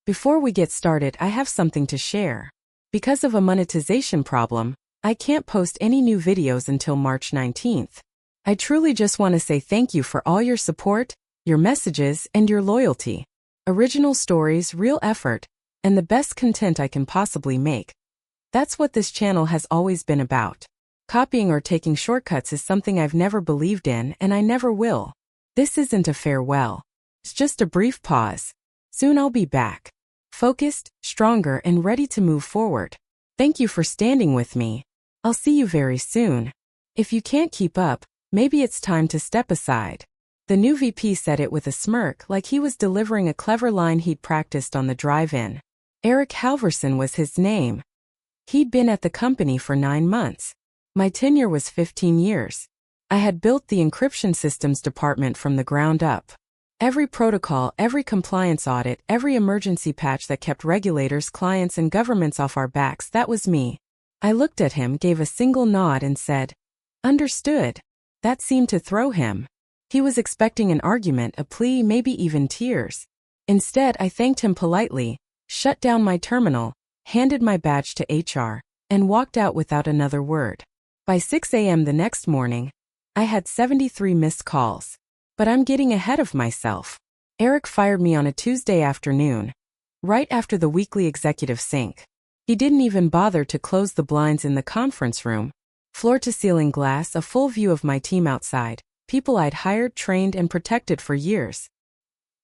Before we get started, I have something to share. Because of a monetization problem, I can't post any new videos until March 19th. I truly just want to say thank you for all your support, your messages, and your loyalty. Original stories, real effort, and the best content I can possibly make. That's what this channel has always been about. Copying or taking shortcuts is something I've never believed in, and I never will. This isn't a farewell. It's just a brief pause. Soon I'll be back. Focused, stronger, and ready to move forward. Thank you for standing with me. I'll see you very soon. If you can't keep up, maybe it's time to step aside. The new VP said it with a smirk, like he was delivering a clever line he'd practiced on the drive-in. Eric Halverson was his name. He'd been at the company for 9 months. My tenure was 15 years. I had built the encryption systems department from the ground up. Every protocol, every compliance audit, every emergency patch that kept regulators, clients, and governments off our backs, that was me. I looked at him, gave a single nod, and said, "Understood." That seemed to throw him. He was expecting an argument, a plea, maybe even tears. Instead, I thanked him politely, shut down my terminal, handed my badge to HR, and walked out without another word. By 6 a.m. the next morning, I had 73 missed calls. But I'm getting ahead of myself. Eric fired me on a Tuesday afternoon, right after the weekly executive sync. He didn't even bother to close the blinds in the conference room. Floor-to-ceiling glass, a full view of my team outside, people I'd hired, trained, and protected for years.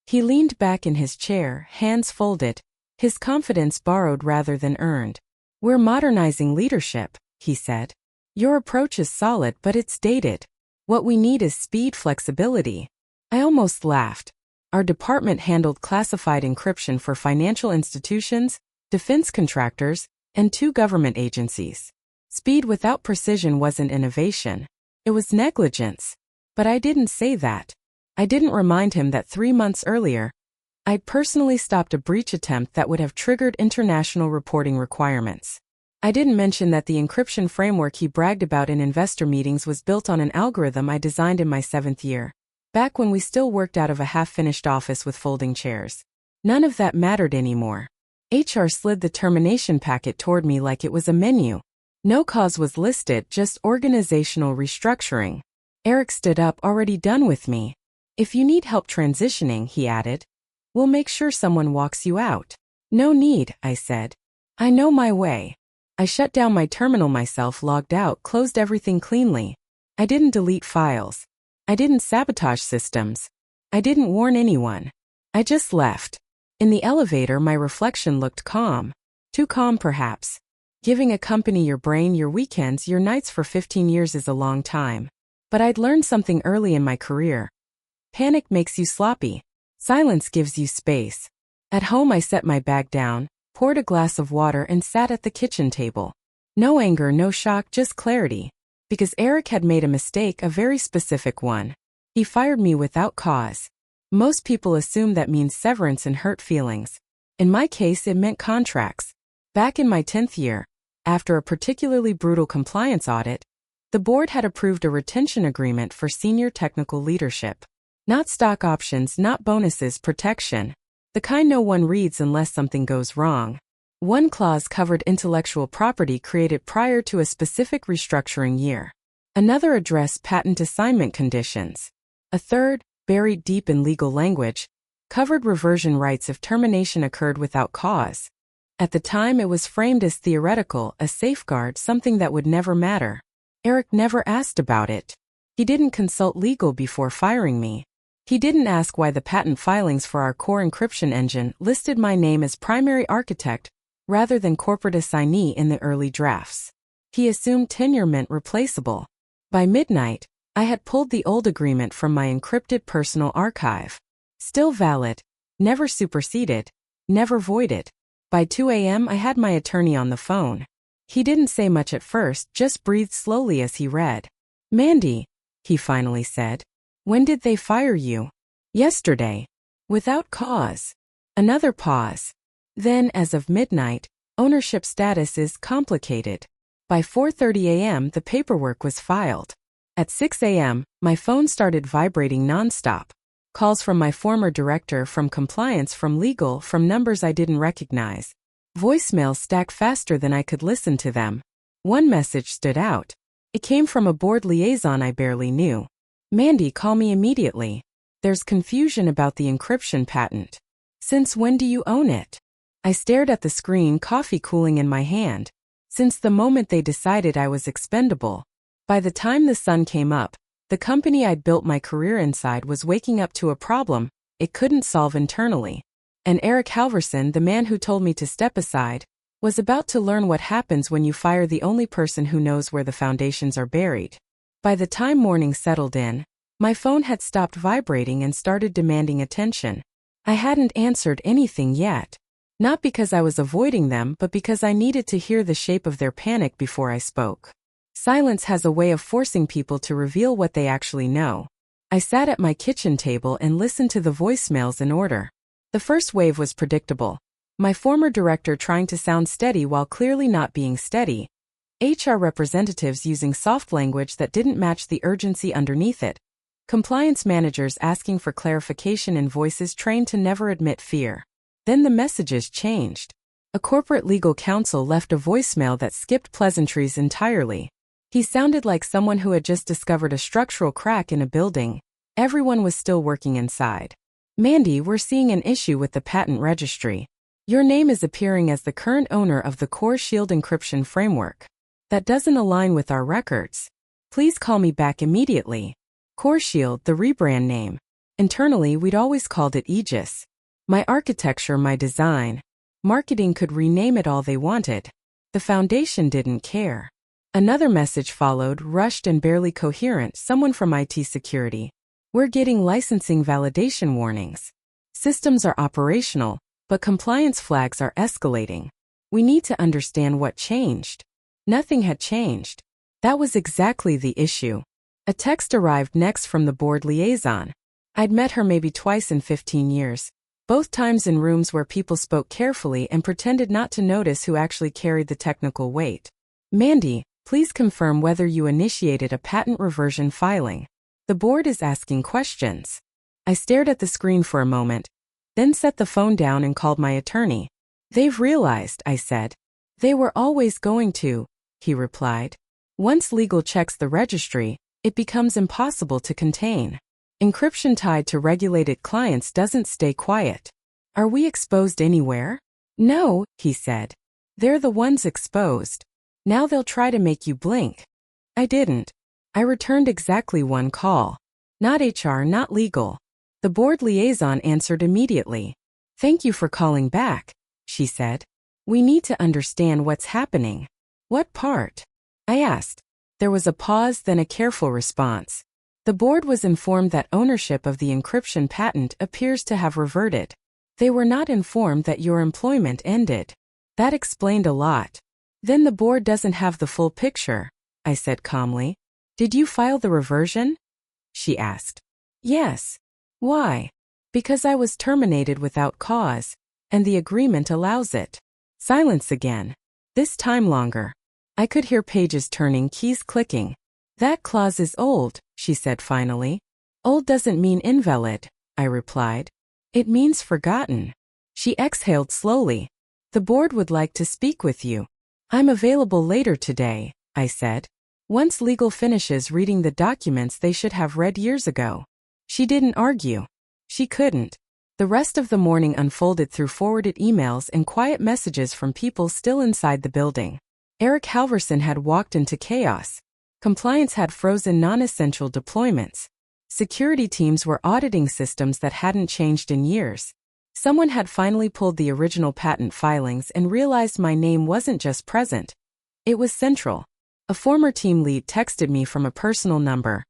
He leaned back in his chair, hands folded, his confidence borrowed rather than earned. "We're modernizing leadership," he said. "Your approach is solid, but it's dated. What we need is speed, flexibility." I almost laughed. Our department handled classified encryption for financial institutions, defense contractors, and 2 government agencies. Speed without precision wasn't innovation. It was negligence. But I didn't say that. I didn't remind him that 3 months earlier, I'd personally stopped a breach attempt that would have triggered international reporting requirements. I didn't mention that the encryption framework he bragged about in investor meetings was built on an algorithm I designed in my 7th year, back when we still worked out of a half-finished office with folding chairs. None of that mattered anymore. HR slid the termination packet toward me like it was a menu. No cause was listed, just organizational restructuring. Eric stood up, already done with me. "If you need help transitioning," he added, "we'll make sure someone walks you out." "No need," I said. "I know my way." I shut down my terminal myself, logged out, closed everything cleanly. I didn't delete files. I didn't sabotage systems. I didn't warn anyone. I just left. In the elevator, my reflection looked calm. Too calm, perhaps. Giving a company your brain, your weekends, your nights for 15 years is a long time. But I'd learned something early in my career. Panic makes you sloppy. Silence gives you space. At home, I set my bag down, poured a glass of water, and sat at the kitchen table. No anger, no shock, just clarity. Because Eric had made a mistake, a very specific one. He fired me without cause. Most people assume that means severance and hurt feelings. In my case, it meant contracts. Back in my 10th year, after a particularly brutal compliance audit, the board had approved a retention agreement for senior technical leadership. Not stock options, not bonuses, protection. The kind no one reads unless something goes wrong. One clause covered intellectual property created prior to a specific restructuring year. Another addressed patent assignment conditions. A third, buried deep in legal language, covered reversion rights if termination occurred without cause. At the time, it was framed as theoretical, a safeguard, something that would never matter. Eric never asked about it. He didn't consult legal before firing me. He didn't ask why the patent filings for our core encryption engine listed my name as primary architect rather than corporate assignee in the early drafts. He assumed tenure meant replaceable. By midnight, I had pulled the old agreement from my encrypted personal archive. Still valid, never superseded, never voided. By 2 a.m., I had my attorney on the phone. He didn't say much at first, just breathed slowly as he read. "Mandy," he finally said. "When did they fire you?" "Yesterday." "Without cause." Another pause. Then, as of midnight, ownership status is complicated. By 4:30 a.m., the paperwork was filed. At 6 a.m., my phone started vibrating nonstop. Calls from my former director, from compliance, from legal, from numbers I didn't recognize. Voicemails stacked faster than I could listen to them. One message stood out. It came from a board liaison I barely knew. "Mandy, call me immediately. There's confusion about the encryption patent. Since when do you own it?" I stared at the screen, coffee cooling in my hand. Since the moment they decided I was expendable. By the time the sun came up, the company I'd built my career inside was waking up to a problem it couldn't solve internally. And Eric Halverson, the man who told me to step aside, was about to learn what happens when you fire the only person who knows where the foundations are buried. By the time morning settled in, my phone had stopped vibrating and started demanding attention. I hadn't answered anything yet. Not because I was avoiding them, but because I needed to hear the shape of their panic before I spoke. Silence has a way of forcing people to reveal what they actually know. I sat at my kitchen table and listened to the voicemails in order. The first wave was predictable. My former director trying to sound steady while clearly not being steady. HR representatives using soft language that didn't match the urgency underneath it. Compliance managers asking for clarification in voices trained to never admit fear. Then the messages changed. A corporate legal counsel left a voicemail that skipped pleasantries entirely. He sounded like someone who had just discovered a structural crack in a building. Everyone was still working inside. "Mandy, we're seeing an issue with the patent registry. Your name is appearing as the current owner of the Core Shield encryption framework. That doesn't align with our records. Please call me back immediately." Core Shield, the rebrand name. Internally, we'd always called it Aegis. My architecture, my design. Marketing could rename it all they wanted. The foundation didn't care. Another message followed, rushed and barely coherent, someone from IT security. "We're getting licensing validation warnings. Systems are operational, but compliance flags are escalating. We need to understand what changed." Nothing had changed. That was exactly the issue. A text arrived next from the board liaison. I'd met her maybe twice in 15 years. Both times in rooms where people spoke carefully and pretended not to notice who actually carried the technical weight. "Mandy, please confirm whether you initiated a patent reversion filing. The board is asking questions." I stared at the screen for a moment, then set the phone down and called my attorney. "They've realized," I said. "They were always going to," he replied. "Once legal checks the registry, it becomes impossible to contain. Encryption tied to regulated clients doesn't stay quiet." "Are we exposed anywhere?" "No," he said. "They're the ones exposed. Now they'll try to make you blink." I didn't. I returned exactly one call. Not HR, not legal. The board liaison answered immediately. "Thank you for calling back," she said. "We need to understand what's happening." "What part?" I asked. There was a pause, then a careful response. "The board was informed that ownership of the encryption patent appears to have reverted. They were not informed that your employment ended." That explained a lot. "Then the board doesn't have the full picture," I said calmly. "Did you file the reversion?" she asked. "Yes." "Why?" "Because I was terminated without cause, and the agreement allows it." Silence again. This time longer. I could hear pages turning, keys clicking. "That clause is old," she said finally. "Old doesn't mean invalid," I replied. "It means forgotten." She exhaled slowly. "The board would like to speak with you." "I'm available later today," I said. "Once legal finishes reading the documents they should have read years ago." She didn't argue. She couldn't. The rest of the morning unfolded through forwarded emails and quiet messages from people still inside the building. Eric Halverson had walked into chaos. Compliance had frozen non-essential deployments. Security teams were auditing systems that hadn't changed in years. Someone had finally pulled the original patent filings and realized my name wasn't just present. It was central. A former team lead texted me from a personal number.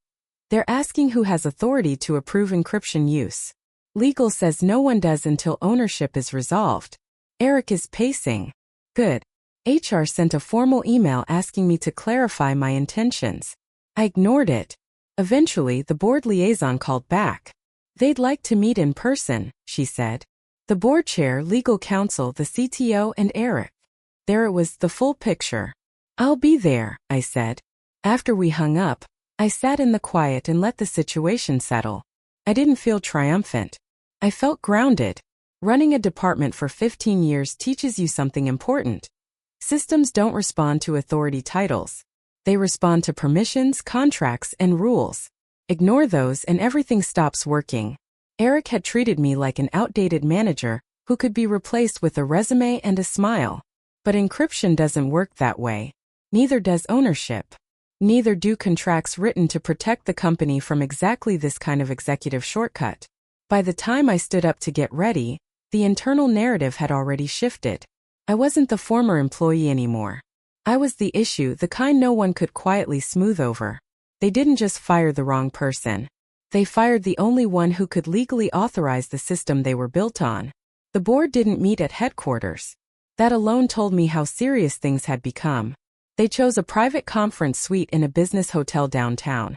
"They're asking who has authority to approve encryption use. Legal says no one does until ownership is resolved." Eric is pacing. Good. HR sent a formal email asking me to clarify my intentions. I ignored it. Eventually, the board liaison called back. "They'd like to meet in person," she said. The board chair, legal counsel, the CTO, and Eric. There it was, the full picture. "I'll be there," I said. After we hung up, I sat in the quiet and let the situation settle. I didn't feel triumphant. I felt grounded. Running a department for 15 years teaches you something important. Systems don't respond to authority titles. They respond to permissions, contracts, and rules. Ignore those and everything stops working. Eric had treated me like an outdated manager who could be replaced with a resume and a smile. But encryption doesn't work that way. Neither does ownership. Neither do contracts written to protect the company from exactly this kind of executive shortcut. By the time I stood up to get ready, the internal narrative had already shifted. I wasn't the former employee anymore. I was the issue, the kind no one could quietly smooth over. They didn't just fire the wrong person. They fired the only one who could legally authorize the system they were built on. The board didn't meet at headquarters. That alone told me how serious things had become. They chose a private conference suite in a business hotel downtown.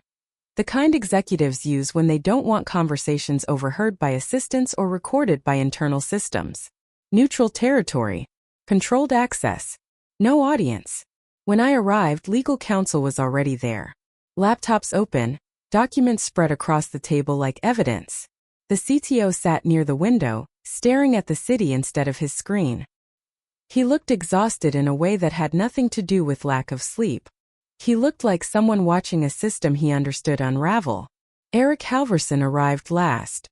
The kind executives use when they don't want conversations overheard by assistants or recorded by internal systems. Neutral territory. Controlled access. No audience. When I arrived, legal counsel was already there. Laptops open, documents spread across the table like evidence. The CTO sat near the window, staring at the city instead of his screen. He looked exhausted in a way that had nothing to do with lack of sleep. He looked like someone watching a system he understood unravel. Eric Halverson arrived last.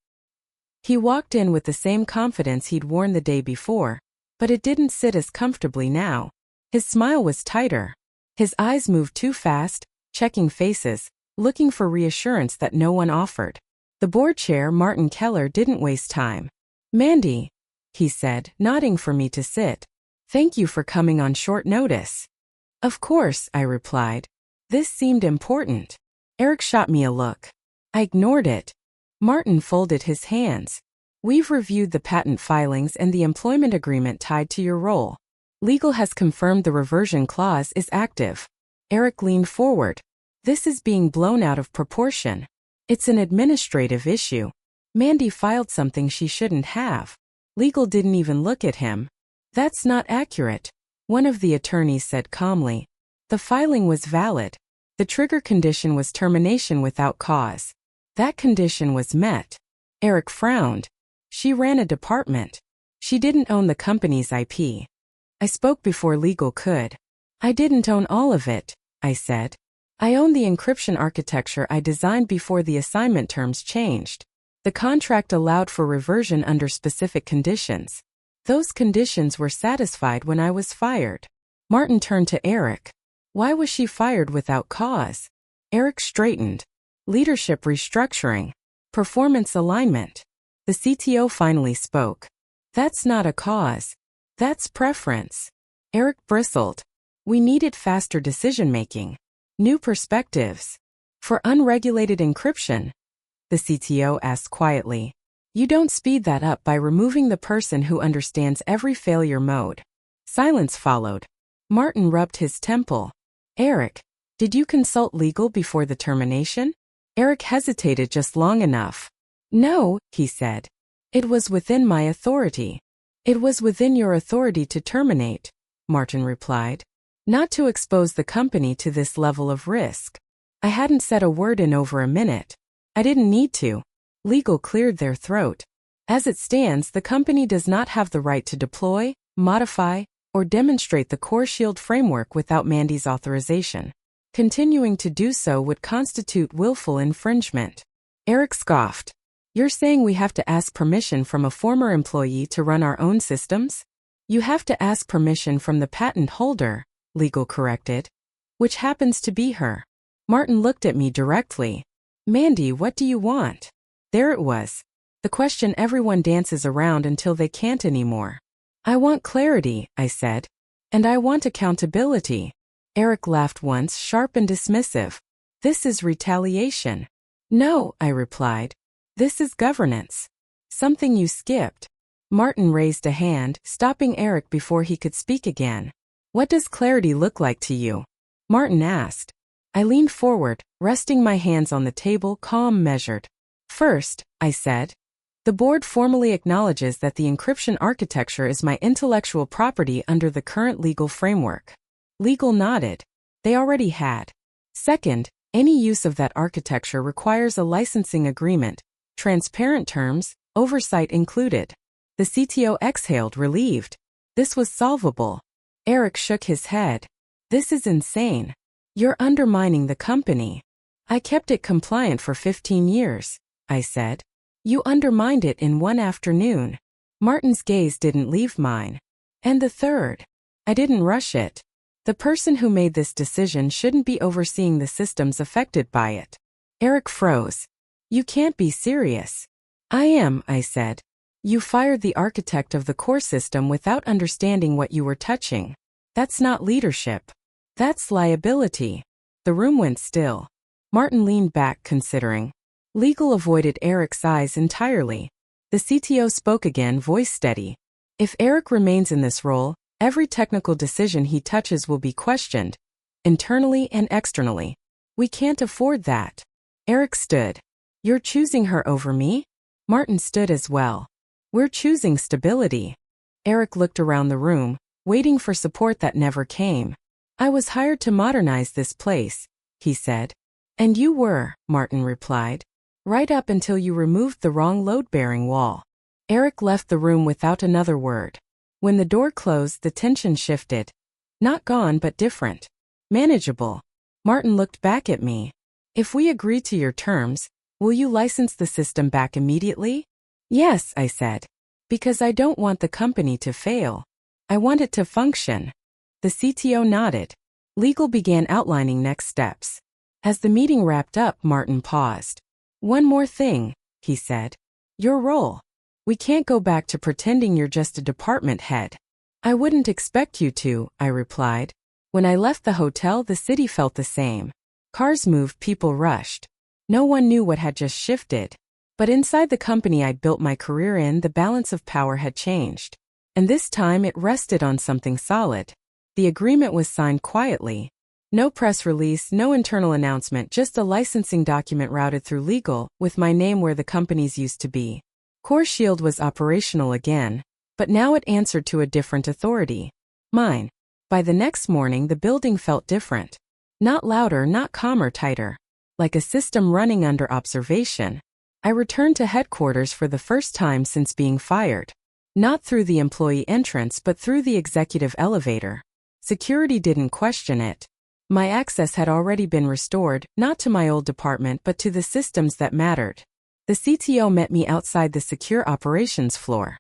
He walked in with the same confidence he'd worn the day before, but it didn't sit as comfortably now. His smile was tighter. His eyes moved too fast, checking faces, looking for reassurance that no one offered. The board chair, Martin Keller, didn't waste time. "Mandy," he said, nodding for me to sit. "Thank you for coming on short notice." "Of course," I replied. This seemed important. Eric shot me a look. I ignored it. Martin folded his hands. "We've reviewed the patent filings and the employment agreement tied to your role. Legal has confirmed the reversion clause is active." Eric leaned forward. "This is being blown out of proportion. It's an administrative issue. Mandy filed something she shouldn't have. Legal didn't even look at him." "That's not accurate," one of the attorneys said calmly. "The filing was valid. The trigger condition was termination without cause. That condition was met." Eric frowned. "She ran a department. She didn't own the company's IP. I spoke before legal could." "I didn't own all of it," I said. "I own the encryption architecture I designed before the assignment terms changed. The contract allowed for reversion under specific conditions. Those conditions were satisfied when I was fired." Martin turned to Eric. "Why was she fired without cause?" Eric straightened. "Leadership restructuring. Performance alignment." The CTO finally spoke. "That's not a cause. That's preference." Eric bristled. "We needed faster decision-making. New perspectives. For unregulated encryption?" The CTO asked quietly. "You don't speed that up by removing the person who understands every failure mode." Silence followed. Martin rubbed his temple. "Eric, did you consult legal before the termination?" Eric hesitated just long enough. "No," he said. "It was within my authority." "It was within your authority to terminate," Martin replied. "Not to expose the company to this level of risk." I hadn't said a word in over a minute. I didn't need to. Legal cleared their throat. As it stands, the company does not have the right to deploy, modify, or demonstrate the Core Shield framework without Mandy's authorization. Continuing to do so would constitute willful infringement. Eric scoffed. "You're saying we have to ask permission from a former employee to run our own systems?" "You have to ask permission from the patent holder," legal corrected. "Which happens to be her." Martin looked at me directly. "Mandy, what do you want?" There it was. The question everyone dances around until they can't anymore. "I want clarity," I said. "And I want accountability." Eric laughed once, sharp and dismissive. "This is retaliation." "No," I replied. "This is governance. Something you skipped." Martin raised a hand, stopping Eric before he could speak again. "What does clarity look like to you?" Martin asked. I leaned forward, resting my hands on the table, calm, measured. "First," I said, "the board formally acknowledges that the encryption architecture is my intellectual property under the current legal framework." Legal nodded. They already had. "Second, any use of that architecture requires a licensing agreement, Transparent terms, oversight included. The CTO exhaled, relieved. This was solvable. Eric shook his head. This is insane. You're undermining the company. I kept it compliant for 15 years, I said. You undermined it in one afternoon. Martin's gaze didn't leave mine. And the third. I didn't rush it. The person who made this decision shouldn't be overseeing the systems affected by it. Eric froze. You can't be serious. I am, I said. You fired the architect of the core system without understanding what you were touching. That's not leadership. That's liability. The room went still. Martin leaned back, considering. Legal avoided Eric's eyes entirely. The CTO spoke again, voice steady. If Eric remains in this role, every technical decision he touches will be questioned, internally and externally. We can't afford that. Eric stood. You're choosing her over me? Martin stood as well. We're choosing stability. Eric looked around the room, waiting for support that never came. I was hired to modernize this place, he said. And you were, Martin replied. Right up until you removed the wrong load-bearing wall. Eric left the room without another word. When the door closed, the tension shifted. Not gone, but different. Manageable. Martin looked back at me. If we agree to your terms, will you license the system back immediately? Yes, I said. Because I don't want the company to fail. I want it to function. The CTO nodded. Legal began outlining next steps. As the meeting wrapped up, Martin paused. One more thing, he said. Your role. We can't go back to pretending you're just a department head. I wouldn't expect you to, I replied. When I left the hotel, the city felt the same. Cars moved, people rushed. No one knew what had just shifted. But inside the company I'd built my career in, the balance of power had changed. And this time it rested on something solid. The agreement was signed quietly. No press release, no internal announcement, just a licensing document routed through legal, with my name where the company's used to be. Core Shield was operational again, but now it answered to a different authority. Mine. By the next morning, the building felt different. Not louder, not calmer, tighter. Like a system running under observation. I returned to headquarters for the first time since being fired. Not through the employee entrance, but through the executive elevator. Security didn't question it. My access had already been restored, not to my old department but to the systems that mattered. The CTO met me outside the secure operations floor.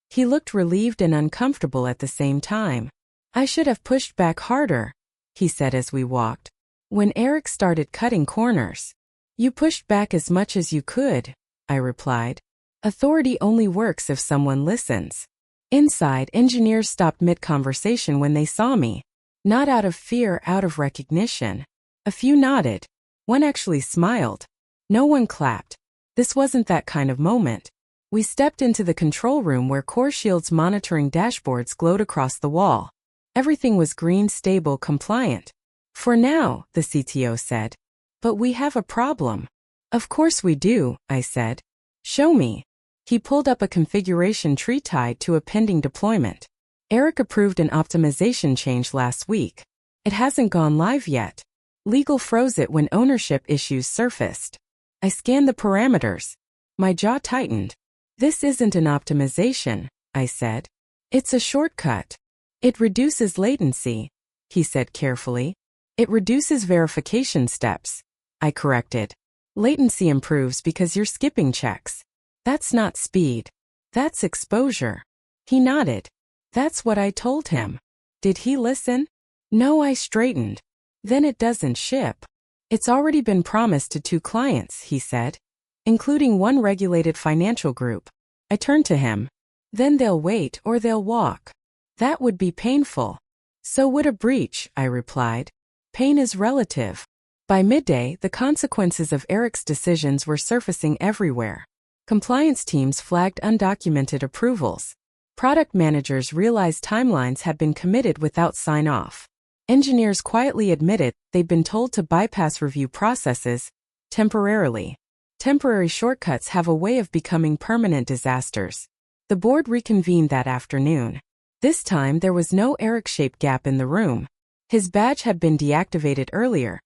He looked relieved and uncomfortable at the same time. I should have pushed back harder, he said as we walked. When Eric started cutting corners. You pushed back as much as you could, I replied. Authority only works if someone listens. Inside, engineers stopped mid-conversation when they saw me. Not out of fear, out of recognition. A few nodded. One actually smiled. No one clapped. This wasn't that kind of moment. We stepped into the control room where Core Shield's monitoring dashboards glowed across the wall. Everything was green, stable, compliant. For now, the CTO said. But we have a problem. Of course we do, I said. Show me. He pulled up a configuration tree tied to a pending deployment. Eric approved an optimization change last week. It hasn't gone live yet. Legal froze it when ownership issues surfaced. I scanned the parameters. My jaw tightened. This isn't an optimization, I said. It's a shortcut. It reduces latency, he said carefully. It reduces verification steps, I corrected. Latency improves because you're skipping checks. That's not speed. That's exposure. He nodded. That's what I told him. Did he listen? No, I straightened. Then it doesn't ship. It's already been promised to 2 clients, he said, including one regulated financial group. I turned to him. Then they'll wait or they'll walk. That would be painful. So would a breach, I replied. Pain is relative. By midday, the consequences of Eric's decisions were surfacing everywhere. Compliance teams flagged undocumented approvals. Product managers realized timelines had been committed without sign-off. Engineers quietly admitted they'd been told to bypass review processes, temporarily. Temporary shortcuts have a way of becoming permanent disasters. The board reconvened that afternoon. This time there was no Eric-shaped gap in the room. His badge had been deactivated earlier.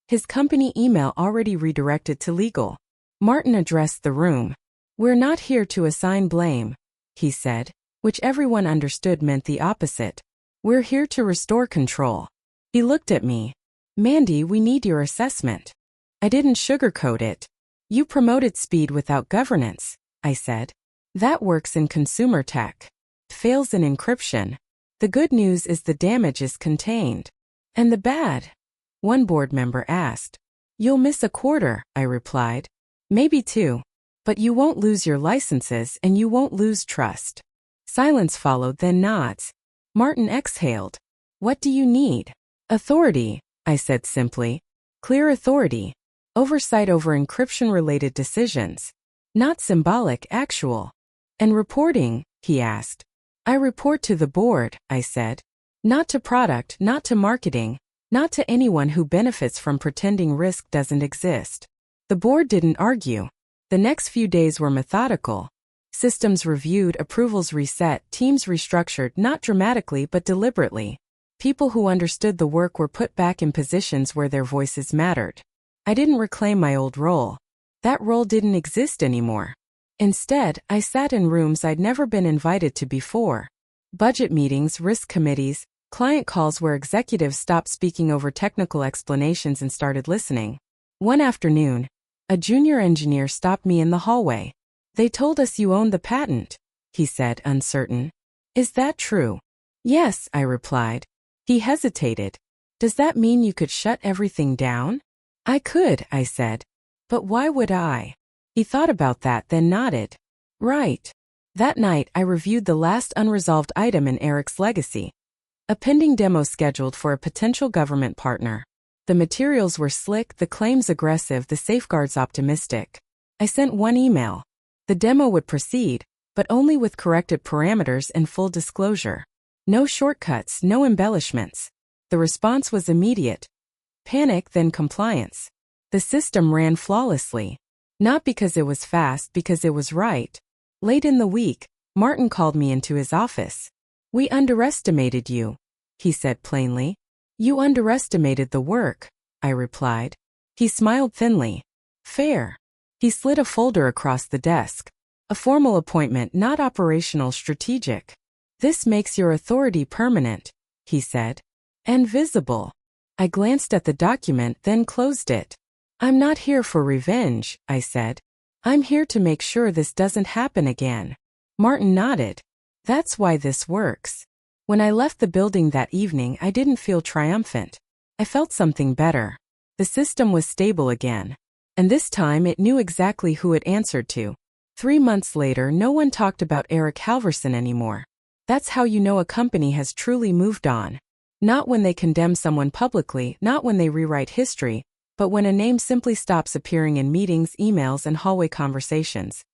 His company email already redirected to legal. Martin addressed the room. "We're not here to assign blame," he said, which everyone understood meant the opposite. "We're here to restore control." He looked at me. "Mandy, we need your assessment." I didn't sugarcoat it. "You promoted speed without governance," I said. "That works in consumer tech. Fails in encryption. The good news is the damage is contained." "And the bad?" one board member asked. "You'll miss a quarter," I replied. "Maybe two. But you won't lose your licenses and you won't lose trust." Silence followed, then nods. Martin exhaled. "What do you need?" "Authority," I said simply. "Clear authority. Oversight over encryption-related decisions. Not symbolic, actual." "And reporting?" he asked. "I report to the board," I said. "Not to product, not to marketing, not to anyone who benefits from pretending risk doesn't exist." The board didn't argue. The next few days were methodical. Systems reviewed, approvals reset, teams restructured, not dramatically but deliberately. People who understood the work were put back in positions where their voices mattered. I didn't reclaim my old role. That role didn't exist anymore. Instead, I sat in rooms I'd never been invited to before. Budget meetings, risk committees, client calls where executives stopped speaking over technical explanations and started listening. One afternoon, a junior engineer stopped me in the hallway. "They told us you own the patent," he said, uncertain. "Is that true?" "Yes," I replied. He hesitated. "Does that mean you could shut everything down?" "I could," I said. "But why would I?" He thought about that, then nodded. "Right." That night, I reviewed the last unresolved item in Eric's legacy. A pending demo scheduled for a potential government partner. The materials were slick, the claims aggressive, the safeguards optimistic. I sent one email. The demo would proceed, but only with corrected parameters and full disclosure. No shortcuts, no embellishments. The response was immediate. Panic, then compliance. The system ran flawlessly. Not because it was fast, because it was right. Late in the week, Martin called me into his office. "We underestimated you," he said plainly. "You underestimated the work," I replied. He smiled thinly. "Fair." He slid a folder across the desk. "A formal appointment, not operational, strategic. This makes your authority permanent," he said. "And visible." I glanced at the document, then closed it. "I'm not here for revenge," I said. "I'm here to make sure this doesn't happen again." Martin nodded. "That's why this works." When I left the building that evening, I didn't feel triumphant. I felt something better. The system was stable again. And this time it knew exactly who it answered to. 3 months later, no one talked about Eric Halverson anymore. That's how you know a company has truly moved on. Not when they condemn someone publicly, not when they rewrite history, but when a name simply stops appearing in meetings, emails, and hallway conversations.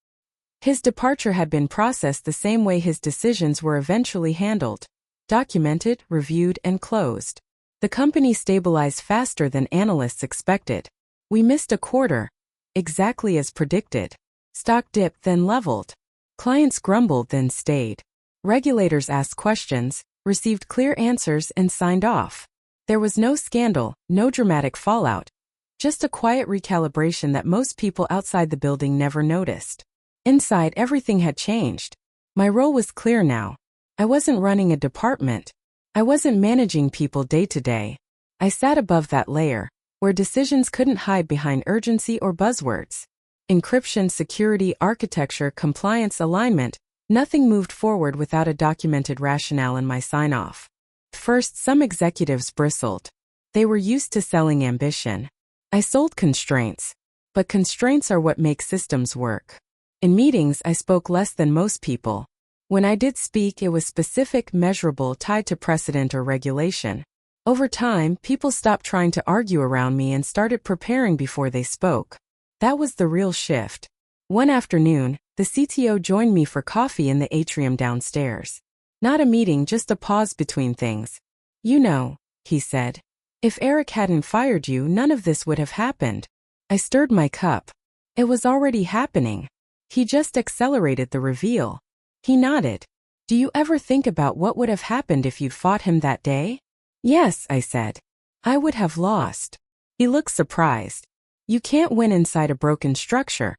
His departure had been processed the same way his decisions were eventually handled. Documented, reviewed, and closed. The company stabilized faster than analysts expected. We missed a quarter. Exactly as predicted. Stock dipped, then leveled. Clients grumbled, then stayed. Regulators asked questions, received clear answers, and signed off. There was no scandal, no dramatic fallout. Just a quiet recalibration that most people outside the building never noticed. Inside, everything had changed. My role was clear now. I wasn't running a department. I wasn't managing people day to day. I sat above that layer, where decisions couldn't hide behind urgency or buzzwords. Encryption, security, architecture, compliance, alignment, nothing moved forward without a documented rationale and my sign-off. First, some executives bristled. They were used to selling ambition. I sold constraints. But constraints are what make systems work. In meetings, I spoke less than most people. When I did speak, it was specific, measurable, tied to precedent or regulation. Over time, people stopped trying to argue around me and started preparing before they spoke. That was the real shift. One afternoon, the CTO joined me for coffee in the atrium downstairs. Not a meeting, just a pause between things. "You know," he said, "if Eric hadn't fired you, none of this would have happened." I stirred my cup. It was already happening. He just accelerated the reveal. He nodded. "Do you ever think about what would have happened if you'd fought him that day?" "Yes," I said. "I would have lost." He looked surprised. You can't win inside a broken structure,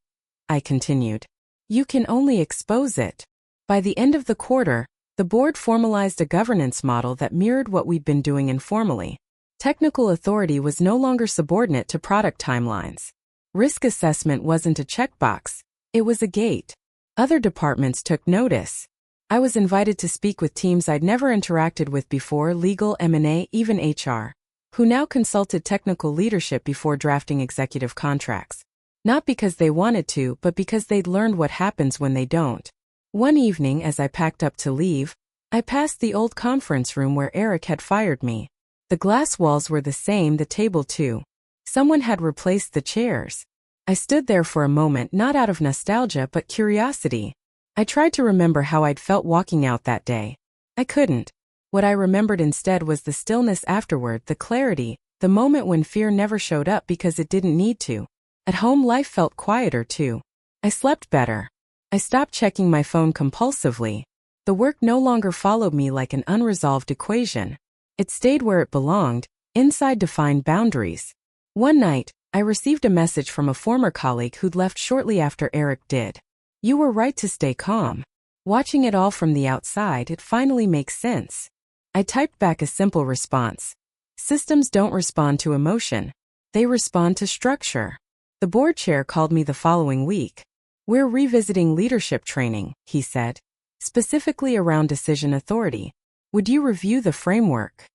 I continued. You can only expose it. By the end of the quarter, the board formalized a governance model that mirrored what we'd been doing informally. Technical authority was no longer subordinate to product timelines. Risk assessment wasn't a checkbox, it was a gate. Other departments took notice. I was invited to speak with teams I'd never interacted with before, legal, M&A, even HR, who now consulted technical leadership before drafting executive contracts. Not because they wanted to, but because they'd learned what happens when they don't. One evening, as I packed up to leave, I passed the old conference room where Eric had fired me. The glass walls were the same, the table too. Someone had replaced the chairs. I stood there for a moment, not out of nostalgia but curiosity. I tried to remember how I'd felt walking out that day. I couldn't. What I remembered instead was the stillness afterward, the clarity, the moment when fear never showed up because it didn't need to. At home, life felt quieter too. I slept better. I stopped checking my phone compulsively. The work no longer followed me like an unresolved equation. It stayed where it belonged, inside defined boundaries. One night, I received a message from a former colleague who'd left shortly after Eric did. You were right to stay calm. Watching it all from the outside, it finally makes sense. I typed back a simple response. Systems don't respond to emotion. They respond to structure. The board chair called me the following week. We're revisiting leadership training, he said, specifically around decision authority. Would you review the framework?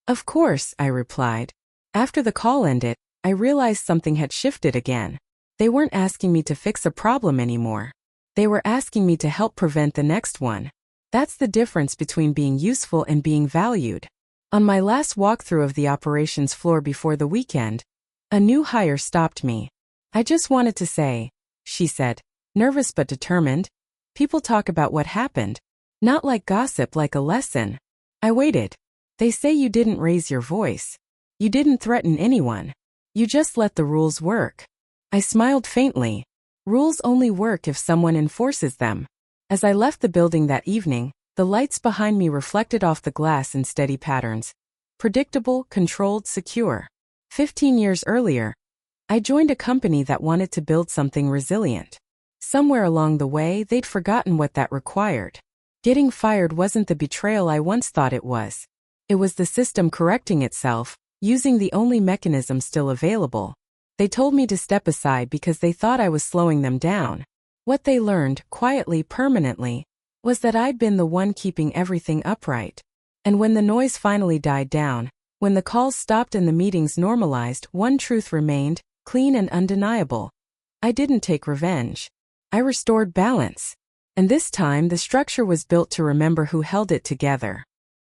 Of course, I replied. After the call ended, I realized something had shifted again. They weren't asking me to fix a problem anymore. They were asking me to help prevent the next one. That's the difference between being useful and being valued. On my last walkthrough of the operations floor before the weekend, a new hire stopped me. I just wanted to say, she said, nervous but determined. People talk about what happened. Not like gossip, like a lesson. I waited. They say you didn't raise your voice. You didn't threaten anyone. You just let the rules work. I smiled faintly. Rules only work if someone enforces them. As I left the building that evening, the lights behind me reflected off the glass in steady patterns. Predictable, controlled, secure. 15 years earlier, I joined a company that wanted to build something resilient. Somewhere along the way, they'd forgotten what that required. Getting fired wasn't the betrayal I once thought it was. It was the system correcting itself, using the only mechanism still available. They told me to step aside because they thought I was slowing them down. What they learned, quietly, permanently, was that I'd been the one keeping everything upright. And when the noise finally died down, when the calls stopped and the meetings normalized, one truth remained, clean and undeniable. I didn't take revenge. I restored balance. And this time the structure was built to remember who held it together.